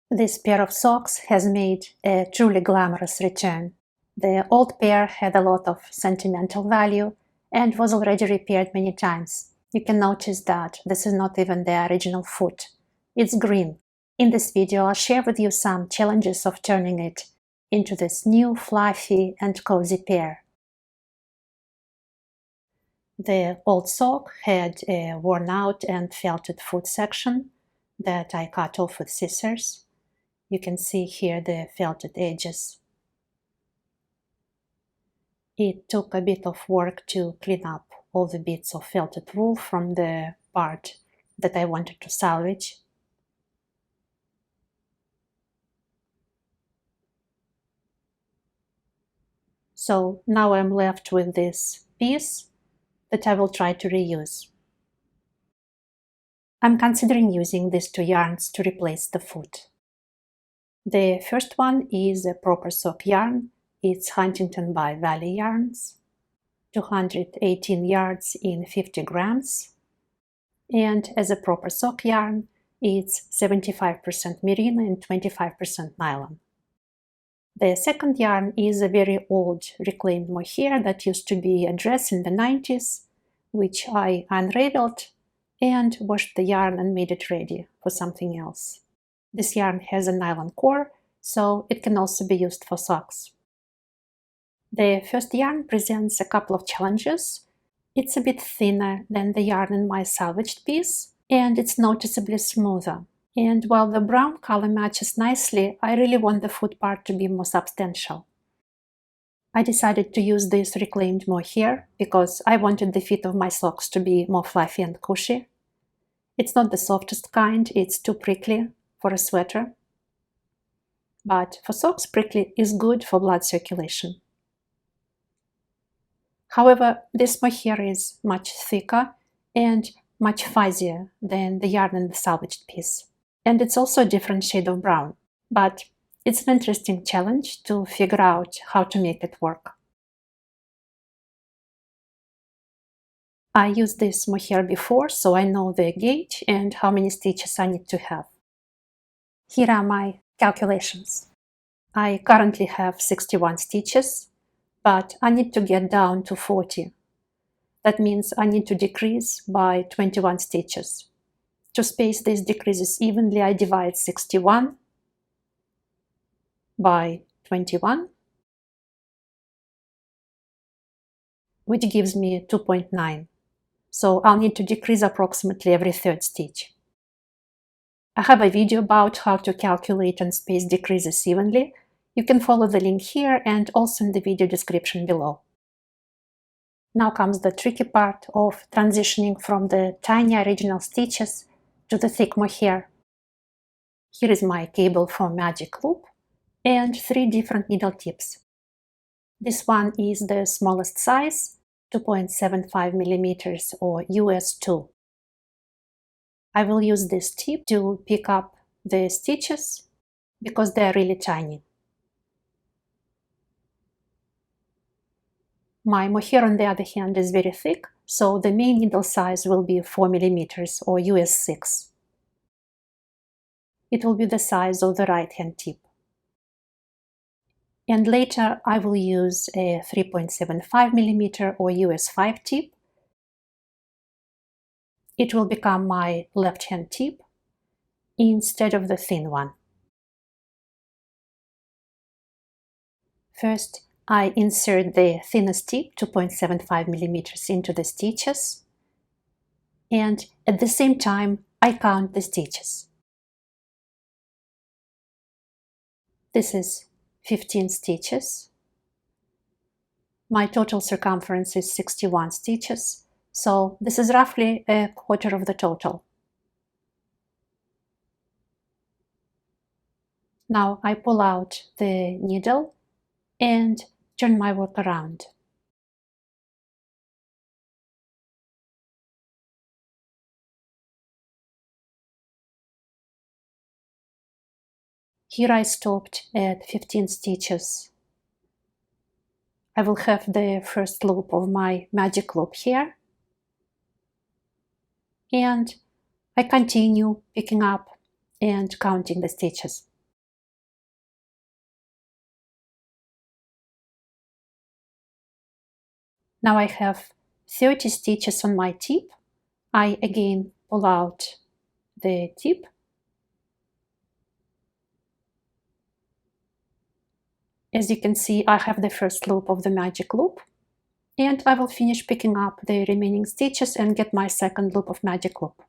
This pair of socks has made a truly glamorous return. The old pair had a lot of sentimental value and was already repaired many times. You can notice that this is not even the original foot. It's green. In this video, I'll share with you some challenges of turning it into this new fluffy and cozy pair. The old sock had a worn out and felted foot section that I cut off with scissors. You can see here the felted edges. It took a bit of work to clean up all the bits of felted wool from the part that I wanted to salvage. So now I'm left with this piece that I will try to reuse. I'm considering using these two yarns to replace the foot. The first one is a proper sock yarn. It's Huntington by Valley Yarns, 218 yards in 50 grams. And as a proper sock yarn, it's 75% merino and 25% nylon. The second yarn is a very old reclaimed mohair that used to be a dress in the 90s, which I unraveled and washed the yarn and made it ready for something else. This yarn has a nylon core, so it can also be used for socks. The first yarn presents a couple of challenges. It's a bit thinner than the yarn in my salvaged piece, and it's noticeably smoother. And while the brown color matches nicely, I really want the foot part to be more substantial. I decided to use this reclaimed mohair because I wanted the fit of my socks to be more fluffy and cushy. It's not the softest kind, it's too prickly for a sweater. But for socks, prickly is good for blood circulation. However, this mohair is much thicker and much fuzzier than the yarn in the salvaged piece. And it's also a different shade of brown. But it's an interesting challenge to figure out how to make it work. I used this mohair before, so I know the gauge and how many stitches I need to have. Here are my calculations. I currently have 61 stitches, but I need to get down to 40. That means I need to decrease by 21 stitches. To space these decreases evenly, I divide 61 by 21, which gives me 2.9. So I'll need to decrease approximately every third stitch. I have a video about how to calculate and space decreases evenly. You can follow the link here and also in the video description below. Now comes the tricky part of transitioning from the tiny original stitches to the thick mohair. Here is my cable for magic loop and 3 different needle tips. This one is the smallest size, 2.75 millimeters or US 2. I will use this tip to pick up the stitches because they are really tiny. My mohair, on the other hand, is very thick, so the main needle size will be 4 millimeters or US 6. It will be the size of the right-hand tip. And later I will use a 3.75 millimeter or US 5 tip. It will become my left-hand tip instead of the thin one. First, I insert the thinnest tip, 2.75 millimeters, into the stitches, and at the same time I count the stitches. This is 15 stitches. My total circumference is 61 stitches, so this is roughly a quarter of the total. Now I pull out the needle and turn my work around. Here I stopped at 15 stitches. I will have the first loop of my magic loop here. And I continue picking up and counting the stitches. Now I have 30 stitches on my tip. I again pull out the tip. As you can see, I have the first loop of the magic loop, and I will finish picking up the remaining stitches and get my second loop of magic loop.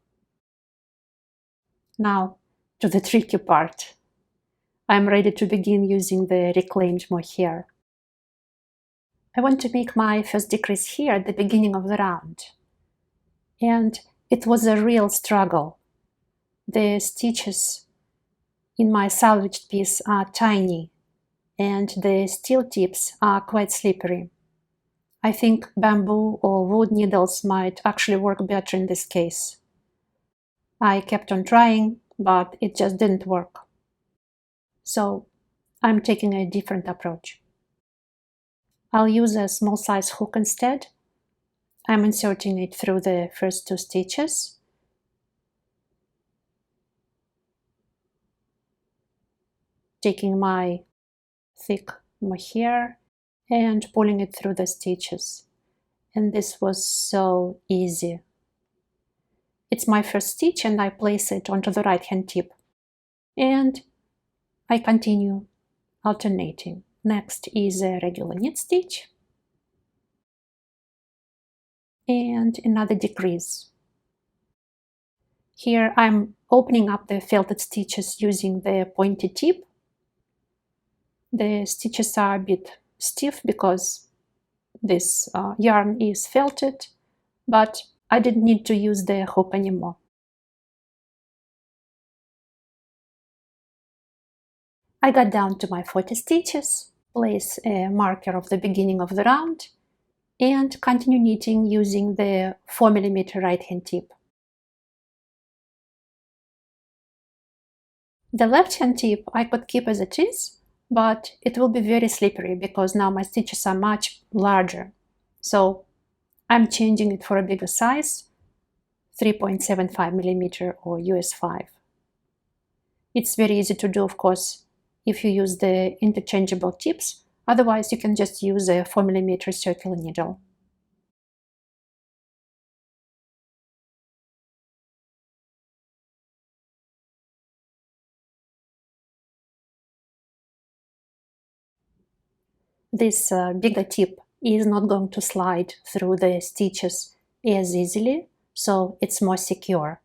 Now to the tricky part. I'm ready to begin using the reclaimed mohair. I want to make my first decrease here at the beginning of the round. And it was a real struggle. The stitches in my salvaged piece are tiny, and the steel tips are quite slippery. I think bamboo or wood needles might actually work better in this case. I kept on trying, but it just didn't work. So I'm taking a different approach. I'll use a small size hook instead. I'm inserting it through the first 2 stitches. Taking my thick mohair and pulling it through the stitches. And this was so easy. It's my first stitch and I place it onto the right hand tip. And I continue alternating. Next is a regular knit stitch and another decrease. Here I'm opening up the felted stitches using the pointed tip. The stitches are a bit stiff because this yarn is felted, but I didn't need to use the hook anymore. I got down to my 40 stitches, place a marker of the beginning of the round, and continue knitting using the 4 mm right hand tip. The left hand tip I could keep as it is, but it will be very slippery because now my stitches are much larger. So I'm changing it for a bigger size, 3.75 mm or US 5. It's very easy to do, of course, if you use the interchangeable tips. Otherwise, you can just use a 4 mm circular needle. This bigger tip is not going to slide through the stitches as easily, so it's more secure.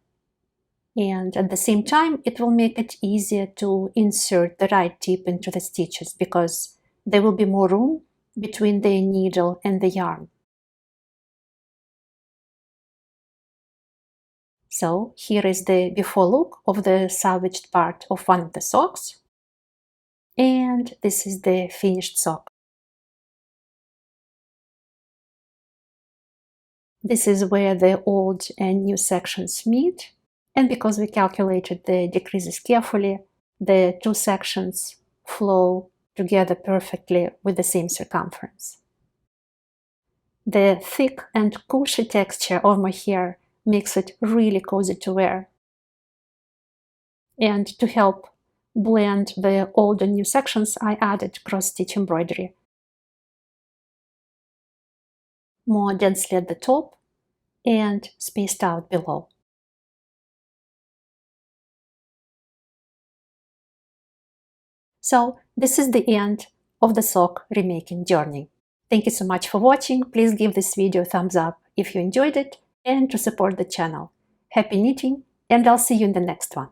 And at the same time, it will make it easier to insert the right tip into the stitches because there will be more room between the needle and the yarn. So here is the before look of the salvaged part of one of the socks. And this is the finished sock. This is where the old and new sections meet. And because we calculated the decreases carefully, the 2 sections flow together perfectly with the same circumference. The thick and cushy texture of my hair makes it really cozy to wear. And to help blend the old and new sections, I added cross-stitch embroidery. More densely at the top and spaced out below. So this is the end of the sock remaking journey. Thank you so much for watching. Please give this video a thumbs up if you enjoyed it and to support the channel. Happy knitting, and I'll see you in the next one.